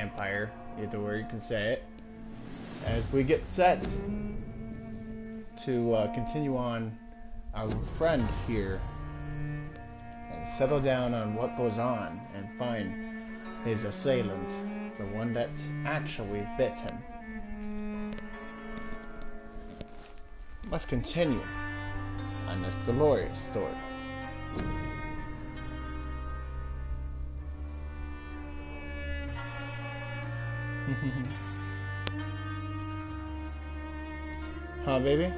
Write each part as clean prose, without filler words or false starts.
vampire, either way you can say it, as we get set to continue on our friend here and settle down on what goes on and find his assailant, the one that actually bit him. Let's continue on this glorious story. Huh, baby?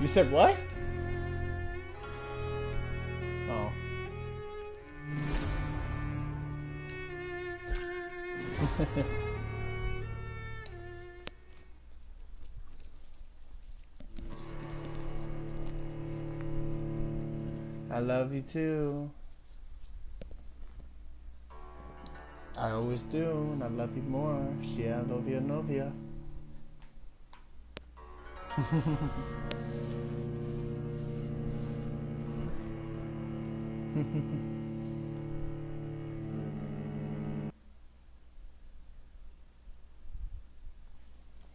You said what? Oh. I love you too. I always do, and I love you more. Sí, I love you, novia.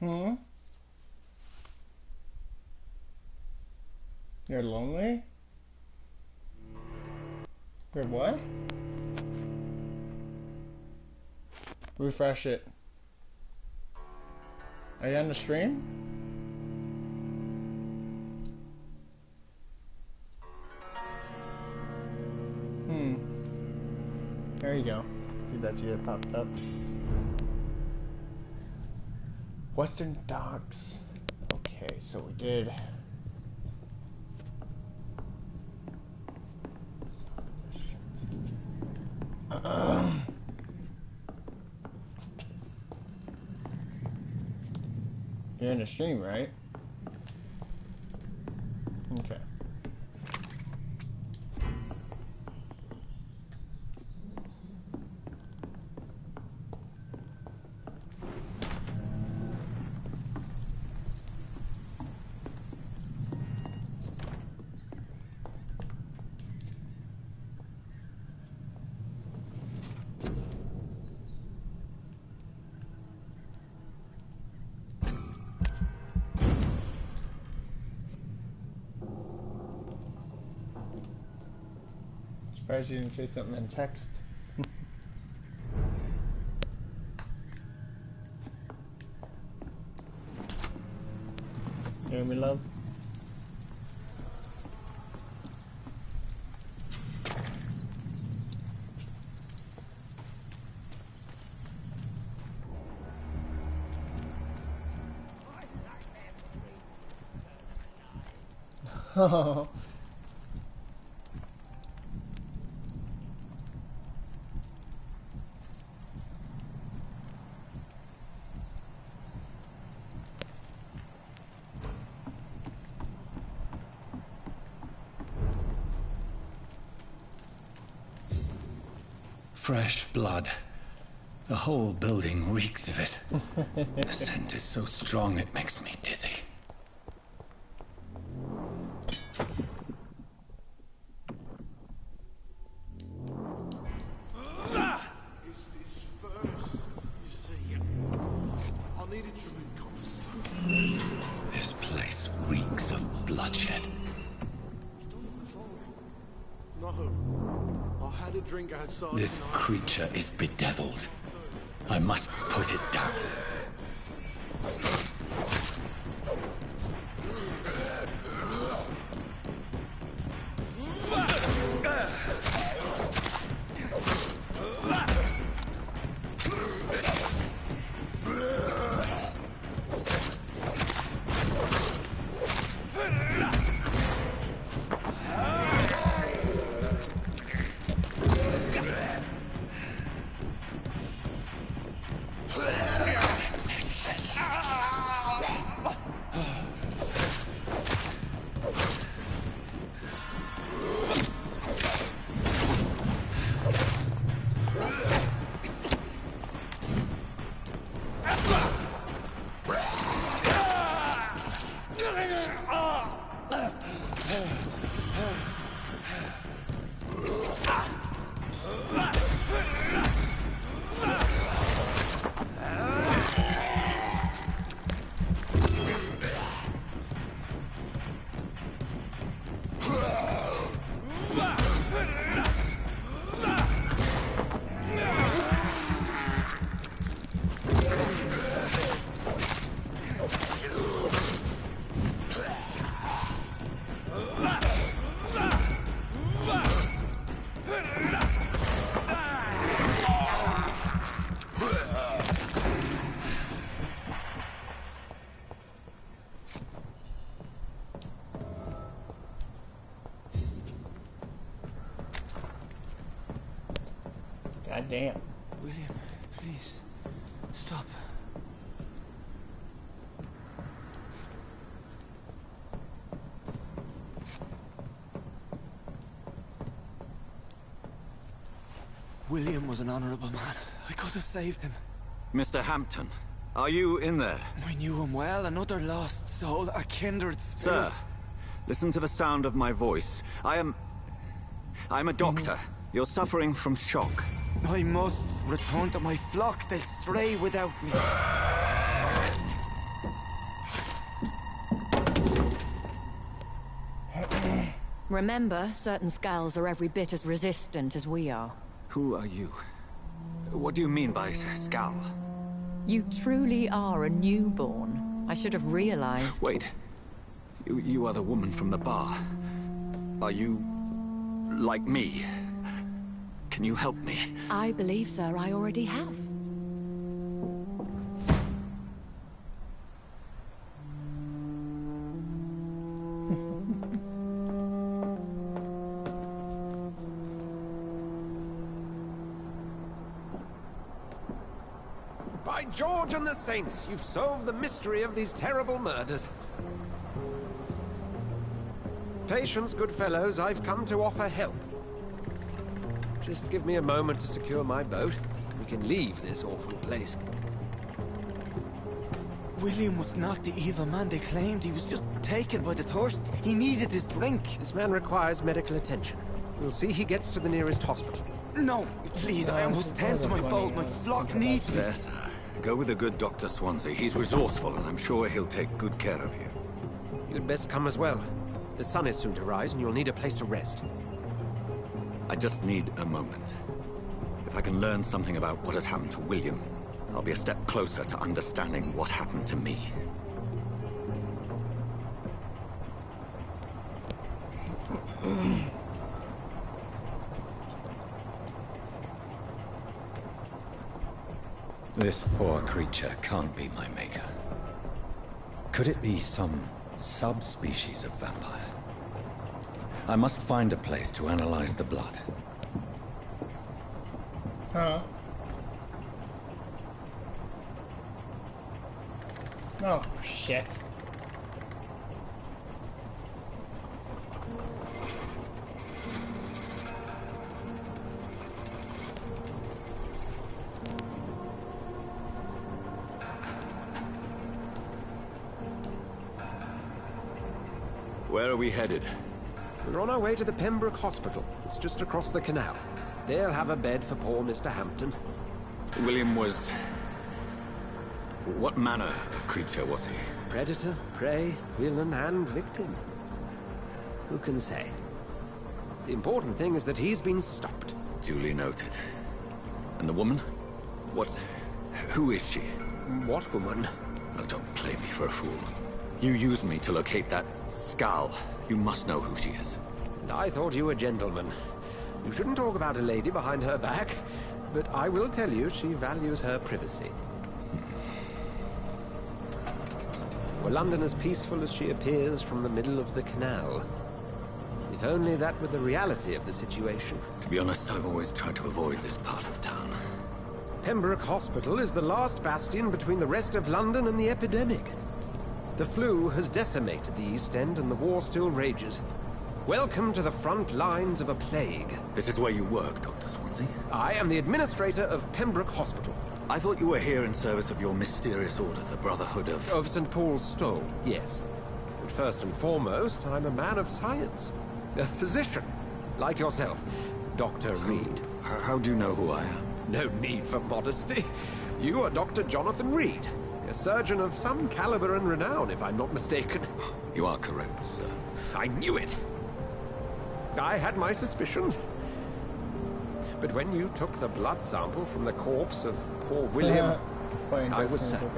Hmm? You're lonely? You're what? Refresh it. Are you on the stream? There you go. See, that's it popped up. Western Docks. Okay, so we did. You're in the stream, right? Okay. Surprised you didn't say something in text. You hear me, love? Oh. Fresh blood. The whole building reeks of it. The scent is so strong it makes me dizzy. This place reeks of bloodshed. This creature is bedeviled. I must put it down. God damn. William, please, stop. William was an honorable man. I could have saved him. Mr. Hampton, are you in there? I knew him well, another lost soul, a kindred spirit. Sir, listen to the sound of my voice. I'm a doctor. You're suffering from shock. I must return to my flock. They'll stray without me. Remember, certain skulls are every bit as resistant as we are. Who are you? What do you mean by Scal? You truly are a newborn. I should have realized. Wait. You are the woman from the bar. Are you... like me? Can you help me? I believe, sir, I already have. By George and the Saints, you've solved the mystery of these terrible murders. Patience, good fellows, I've come to offer help. Just give me a moment to secure my boat. We can leave this awful place. William was not the evil man they claimed. He was just taken by the thirst. He needed his drink. This man requires medical attention. We'll see he gets to the nearest hospital. No, please, I must tend to my fold. My flock needs me. There, sir. Go with the good Dr. Swansea. He's resourceful, and I'm sure he'll take good care of you. You'd best come as well. The sun is soon to rise, and you'll need a place to rest. I just need a moment. If I can learn something about what has happened to William, I'll be a step closer to understanding what happened to me. This poor creature can't be my maker. Could it be some subspecies of vampire? I must find a place to analyze the blood. Huh? Oh, shit. Where are we headed? We're on our way to the Pembroke Hospital. It's just across the canal. They'll have a bed for poor Mr. Hampton. William was... what manner of creature was he? Predator, prey, villain, and victim. Who can say? The important thing is that he's been stopped. Duly noted. And the woman? What... who is she? What woman? Oh, don't play me for a fool. You used me to locate that Skal. You must know who she is. And I thought you a gentleman. You shouldn't talk about a lady behind her back, but I will tell you she values her privacy. Were London as peaceful as she appears from the middle of the canal? If only that were the reality of the situation. To be honest, I've always tried to avoid this part of town. Pembroke Hospital is the last bastion between the rest of London and the epidemic. The flu has decimated the East End and the war still rages. Welcome to the front lines of a plague. This is where you work, Dr. Swansea? I am the administrator of Pembroke Hospital. I thought you were here in service of your mysterious order, the Brotherhood of... Of St. Paul's Stole, yes. But first and foremost, I'm a man of science. A physician, like yourself, Dr. Reed. How do you know who I am? No need for modesty. You are Dr. Jonathan Reed, a surgeon of some caliber and renown, if I'm not mistaken. You are correct, sir. I knew it! I had my suspicions. But when you took the blood sample from the corpse of poor William, I was certain.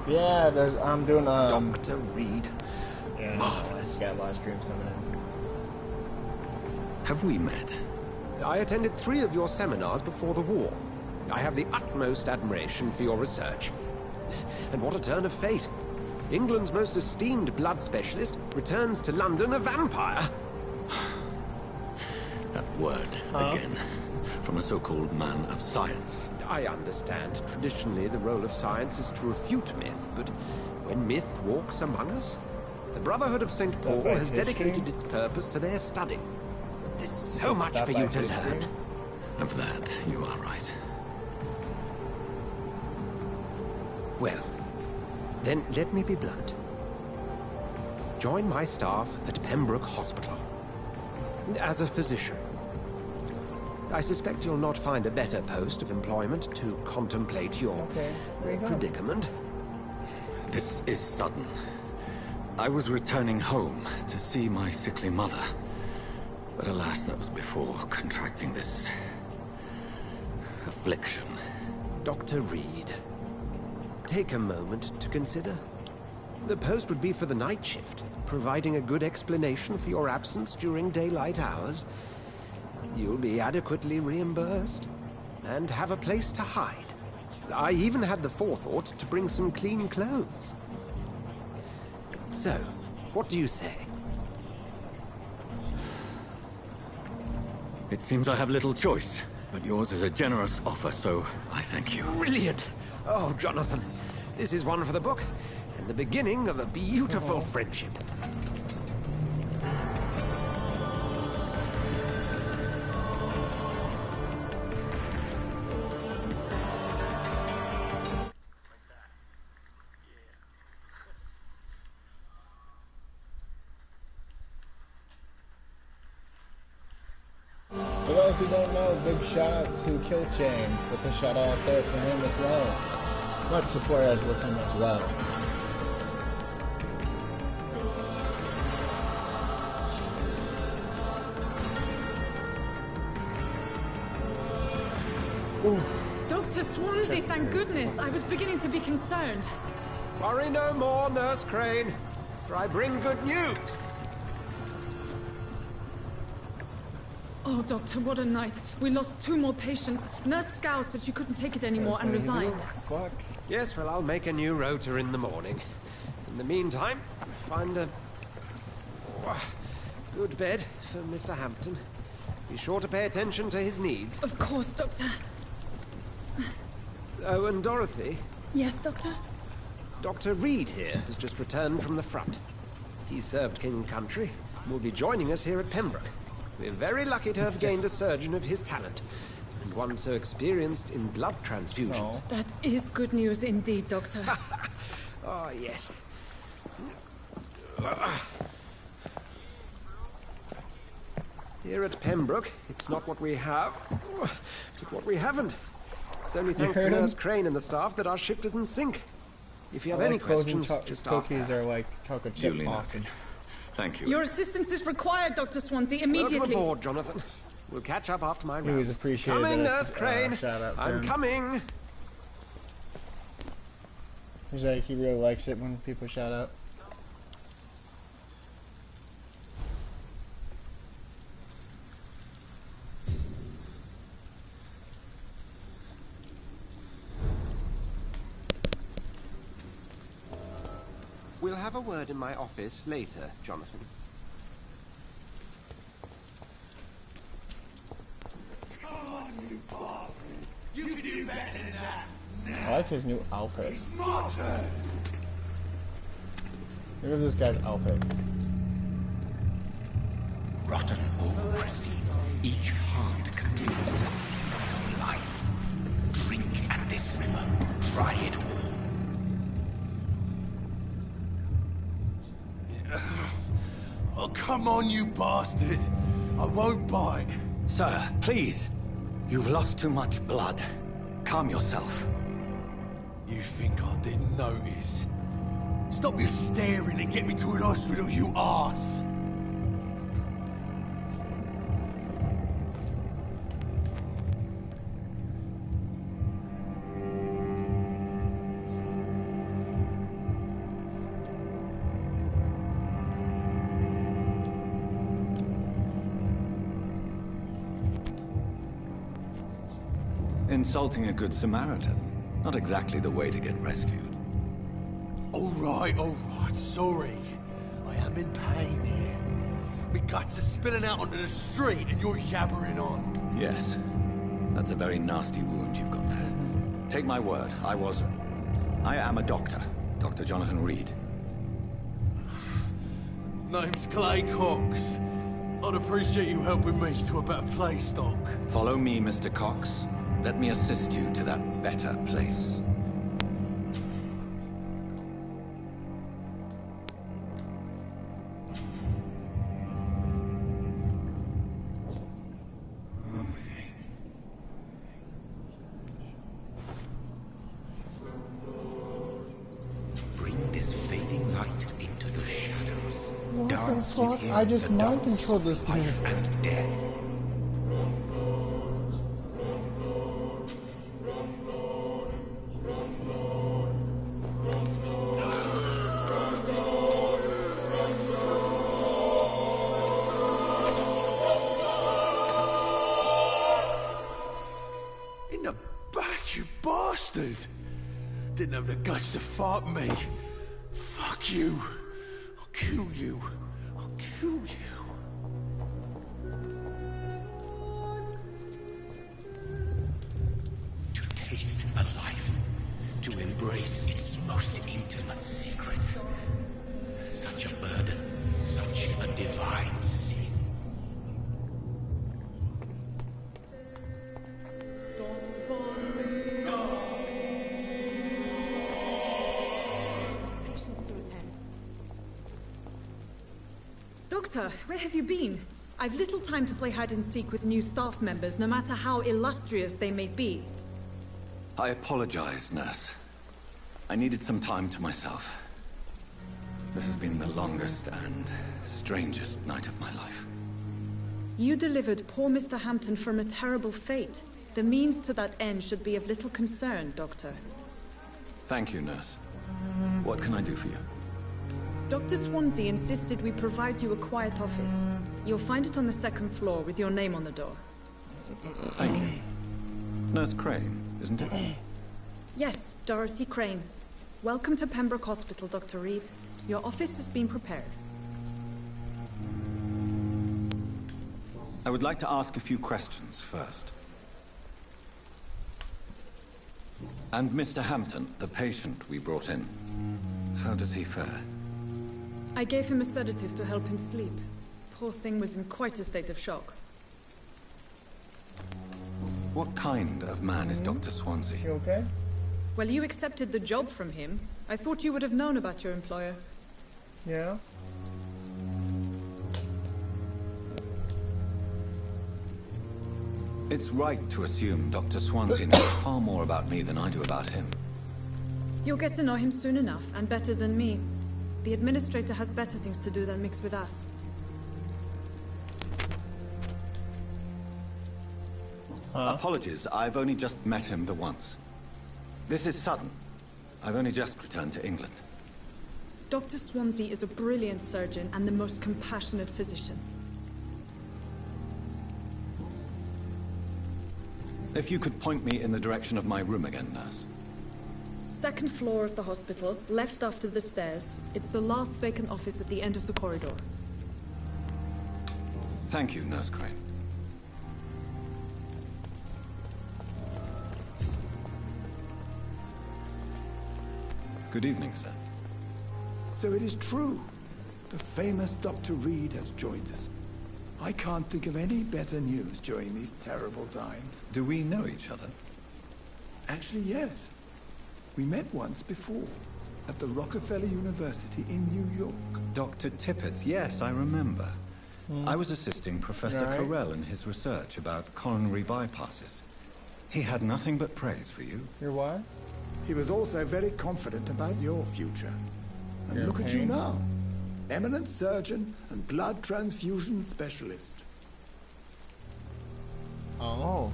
Yeah, I'm doing Dr. Reed. Yeah, marvelous. Got a lot of streams coming in. Have we met? I attended 3 of your seminars before the war. I have the utmost admiration for your research. And what a turn of fate. England's most esteemed blood specialist returns to London a vampire. That word, again. from a so-called man of science. I understand. Traditionally, the role of science is to refute myth, but when myth walks among us, the Brotherhood of St. Paul has dedicated its purpose to their study. There's so much for you to learn. Of that, you are right. Well, then let me be blunt. Join my staff at Pembroke Hospital. As a physician. I suspect you'll not find a better post of employment to contemplate your predicament. This is sudden. I was returning home to see my sickly mother. But alas, that was before contracting this affliction. Dr. Reed, take a moment to consider. The post would be for the night shift, providing a good explanation for your absence during daylight hours. You'll be adequately reimbursed, and have a place to hide. I even had the forethought to bring some clean clothes. So, what do you say? It seems I have little choice, but yours is a generous offer, so I thank you. Brilliant! Oh, Jonathan, this is one for the book, and the beginning of a beautiful friendship. For those who don't know, big shout out to Kill Chain. Put the shout out there for him as well. Let's support us with him as well. Ooh. Dr. Swansea, thank goodness. I was beginning to be concerned. Worry no more, Nurse Crane, for I bring good news. Oh, Doctor, what a night. We lost 2 more patients. Nurse Scow said she couldn't take it anymore and resigned. Fuck. Yes, well, I'll make a new rota in the morning. In the meantime, find a good bed for Mr. Hampton. Be sure to pay attention to his needs. Of course, Doctor. Oh, and Dorothy, Yes, Doctor? Dr. Reed here has just returned from the front. He served King Country and will be joining us here at Pembroke. We're very lucky to have gained a surgeon of his talent, and one so experienced in blood transfusions. No. That is good news indeed, Doctor. Oh, yes. Here at Pembroke, it's not what we have, but what we haven't. It's only thanks to heard him? Nurse Crane and the staff that our ship is in sync. If you have any Like frozen questions, just ask cookies her. are like chocolate chip Duly boxes. noted. Thank you. Your assistance is required, Dr. Swansea, Welcome immediately. aboard, Jonathan. We'll catch up after my He was rounds. appreciated. Coming, Nurse Crane. Shout out to I'm him. coming. He's like, he really likes it when people shout out. We'll have a word in my office later, Jonathan. Come on, you bastard! You can do better than that! I like his new outfit. Smarter! Look at this guy's outfit. Rotten old crystal. Each heart contains the seed of life. Drink at this river. Try it all. Oh, come on, you bastard! I won't bite. Sir, please. You've lost too much blood. Calm yourself. You think I didn't notice? Stop your staring and get me to an hospital, you arse! Insulting a good Samaritan. Not exactly the way to get rescued. All right, sorry. I am in pain here. My guts are spilling out onto the street and you're yabbering on. Yes. That's a very nasty wound you've got there. Take my word, I am a doctor. Dr. Jonathan Reed. Name's Clay Cox. I'd appreciate you helping me to a better place, Doc. Follow me, Mr. Cox. Let me assist you to that better place. Bring this fading light into the shadows. What the Dance fuck? with him I just the mind dance controlled of this thing. life and death. In the back, you bastard! Didn't have the guts to fight me. Fuck you. I'll kill you. I'll kill you. To taste a life, to embrace its most intimate secrets. Such a burden, such a divine sin. Doctor, where have you been? I've little time to play hide and seek with new staff members, no matter how illustrious they may be. I apologize, nurse. I needed some time to myself. This has been the longest and strangest night of my life. You delivered poor Mr. Hampton from a terrible fate. The means to that end should be of little concern, Doctor. Thank you, nurse. What can I do for you? Dr. Swansea insisted we provide you a quiet office. You'll find it on the second floor with your name on the door. Thank you. Nurse Crane, isn't it? Yes, Dorothy Crane. Welcome to Pembroke Hospital, Dr. Reed. Your office has been prepared. I would like to ask a few questions first. And Mr. Hampton, the patient we brought in, how does he fare? I gave him a sedative to help him sleep. Poor thing was in quite a state of shock. What kind of man is Dr. Swansea? You okay? Well, you accepted the job from him. I thought you would have known about your employer. Yeah. It's right to assume Dr. Swansea knows far more about me than I do about him. You'll get to know him soon enough, and better than me. The administrator has better things to do than mix with us. Apologies, I've only just met him the once. This is sudden. I've only just returned to England. Dr. Swansea is a brilliant surgeon and the most compassionate physician. If you could point me in the direction of my room again, nurse. Second floor of the hospital, left after the stairs. It's the last vacant office at the end of the corridor. Thank you, Nurse Crane. Good evening, sir. So it is true. The famous Dr. Reed has joined us. I can't think of any better news during these terrible times. Do we know each other? Actually, yes. We met once before, at the Rockefeller University in New York. Dr. Tippett, yes, I remember. I was assisting Professor Right. Carell in his research about coronary bypasses. He had nothing but praise for you. Your wife? He was also very confident about your future. And Your look at you pain? now. Eminent surgeon and blood transfusion specialist. Oh.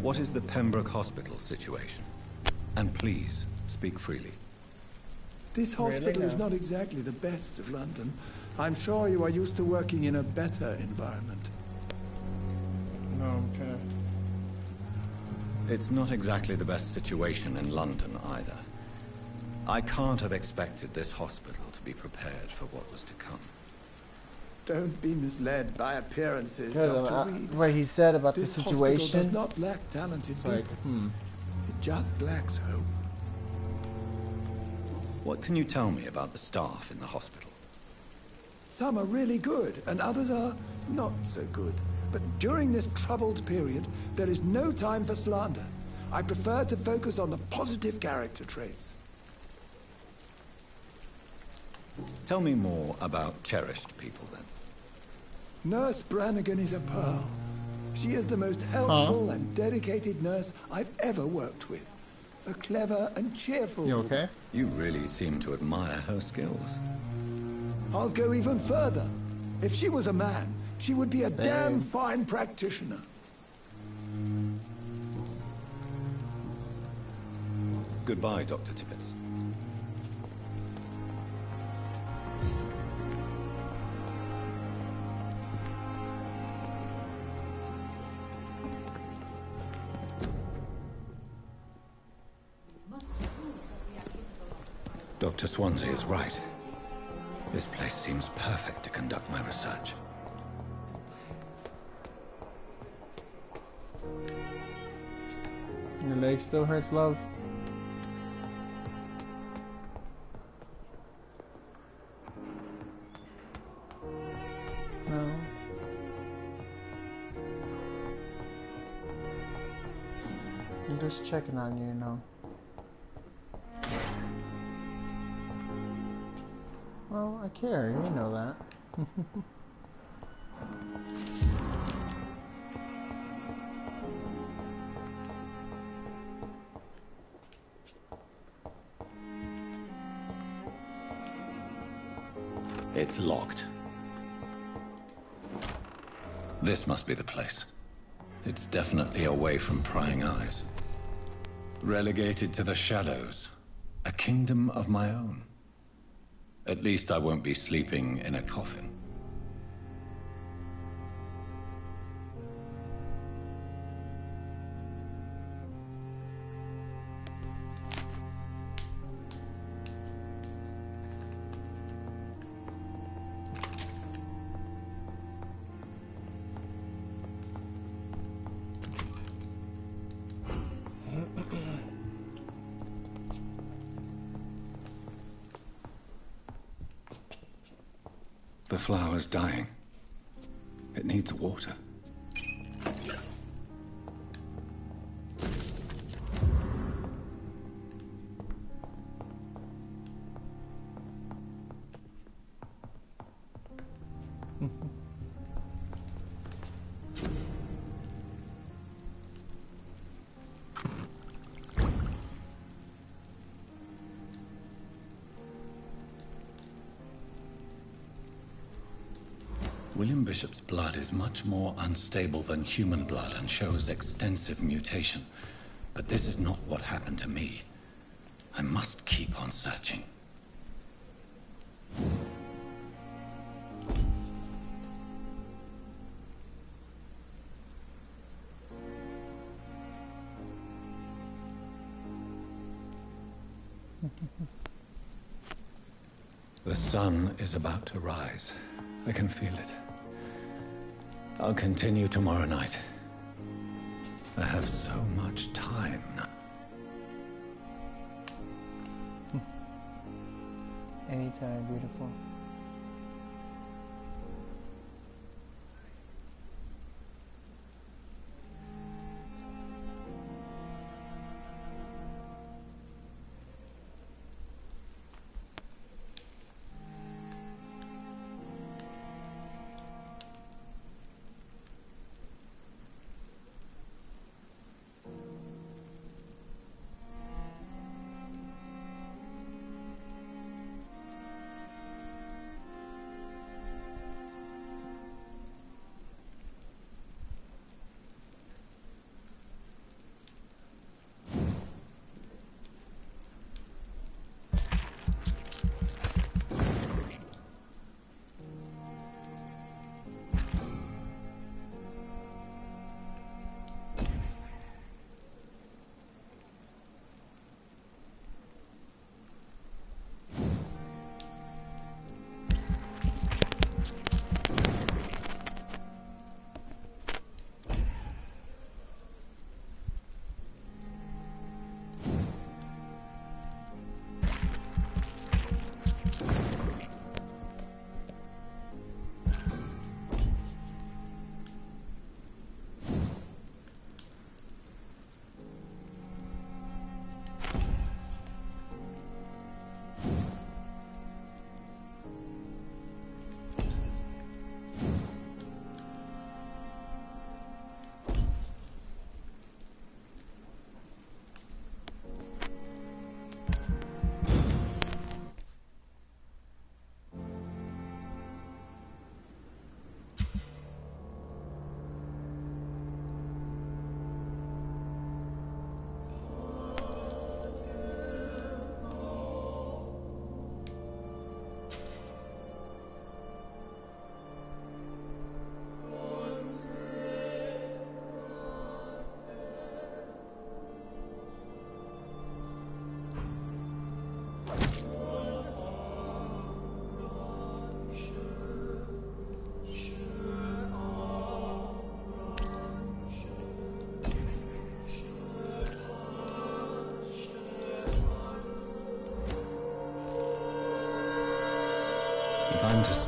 What is the Pembroke Hospital situation? And please, speak freely. This Really hospital is now? not exactly the best of London. I'm sure you are used to working in a better environment. No, okay. It's not exactly the best situation in London either. I can't have expected this hospital to be prepared for what was to come. Don't be misled by appearances, Dr. Reed. What he said about This the hospital situation. does not lack talented people. Like, It just lacks hope. What can you tell me about the staff in the hospital? Some are really good, and others are not so good. But during this troubled period, there is no time for slander. I prefer to focus on the positive character traits. Tell me more about cherished people, then. Nurse Brannigan is a pearl. She is the most helpful and dedicated nurse I've ever worked with. A clever and cheerful... You okay? You really seem to admire her skills. I'll go even further. If she was a man, she would be a damn fine practitioner. Goodbye, Dr. Tibbets. Dr. Swansea is right. This place seems perfect to conduct my research. Your leg still hurts, love? No. I'm just checking on you, you know. Well, I care, you know that. It's locked. This must be the place. It's definitely away from prying eyes. Relegated to the shadows. A kingdom of my own. At least I won't be sleeping in a coffin. The flower's dying. It needs water. William Bishop's blood is much more unstable than human blood and shows extensive mutation. But this is not what happened to me. I must keep on searching. The sun is about to rise. I can feel it. I'll continue tomorrow night. I have so much time now. Anytime, beautiful.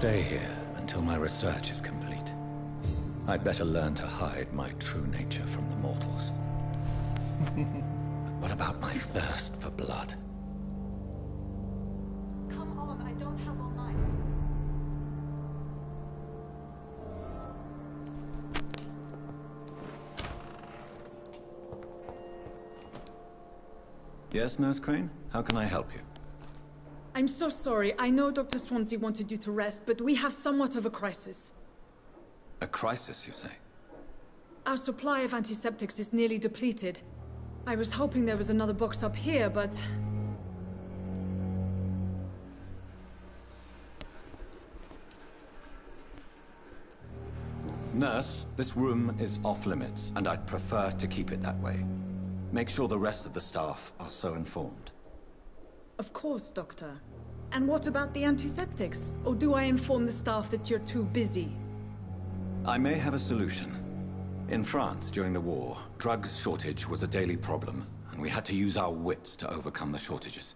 stay here until my research is complete. I'd better learn to hide my true nature from the mortals. But what about my thirst for blood? Come on, I don't have all night. Yes, Nurse Crane? How can I help you? I'm so sorry. I know Dr. Swansea wanted you to rest, but we have somewhat of a crisis. A crisis, you say? Our supply of antiseptics is nearly depleted. I was hoping there was another box up here, but... Nurse, this room is off limits, and I'd prefer to keep it that way. Make sure the rest of the staff are so informed. Of course, Doctor. And what about the antiseptics? Or do I inform the staff that you're too busy? I may have a solution. In France, during the war, drugs shortage was a daily problem, and we had to use our wits to overcome the shortages.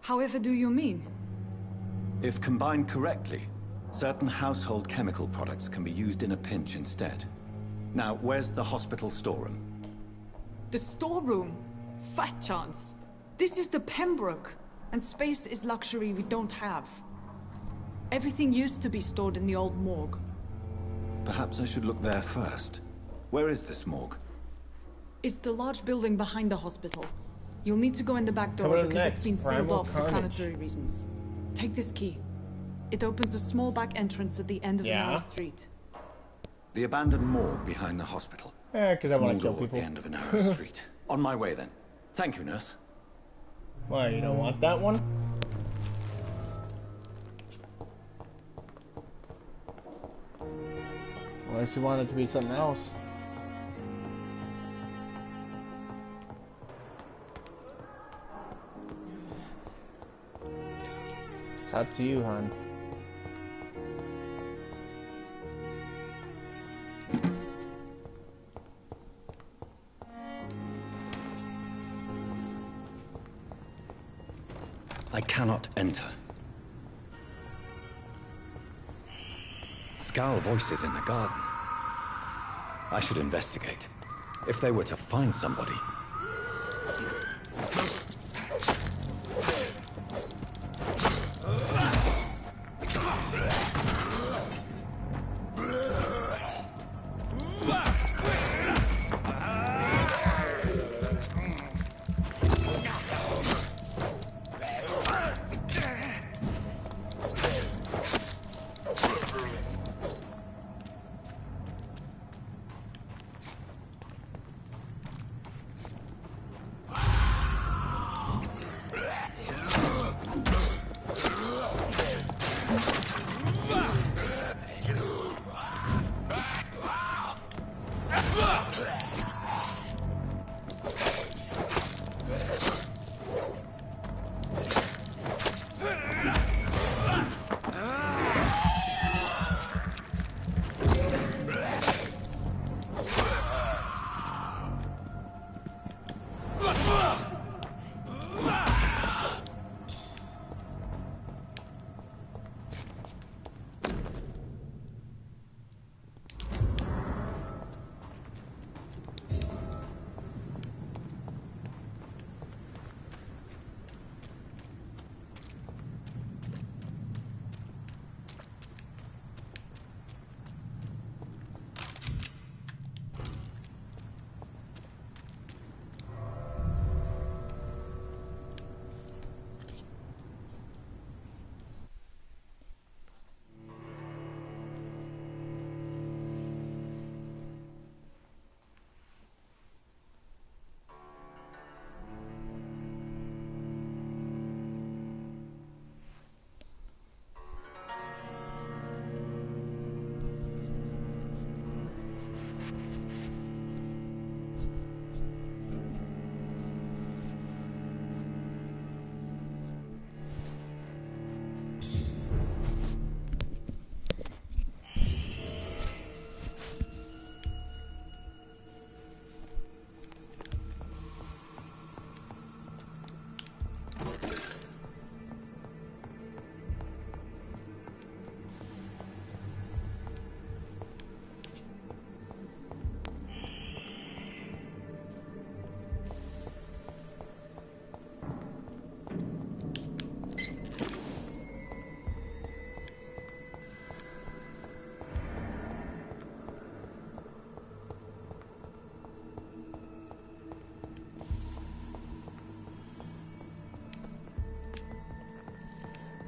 However do you mean? If combined correctly, certain household chemical products can be used in a pinch instead. Now, where's the hospital storeroom? The storeroom? Fat chance. This is the Pembroke, and space is luxury we don't have. Everything used to be stored in the old morgue. Perhaps I should look there first. Where is this morgue? It's the large building behind the hospital. You'll need to go in the back door Coming up because next, it's been sealed Primal off for Carnage. sanitary reasons. Take this key. It opens a small back entrance at the end of the narrow street. The abandoned morgue behind the hospital. Yeah, because I want to kill Small door at people. the end of a narrow street. On my way then. Thank you, nurse. Why, you don't want that one? Unless you want it to be something else. It's up to you, hon. I cannot enter. Scowl voices in the garden. I should investigate. If they were to find somebody.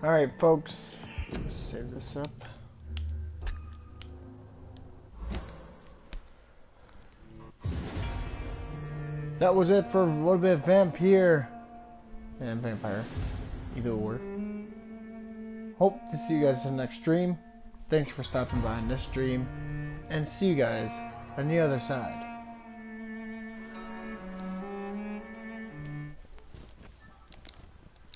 Alright, folks. Let's save this up. That was it for a little bit of Vampyr and Vampire. Either or. Hope to see you guys in the next stream. Thanks for stopping by in this stream. And see you guys on the other side.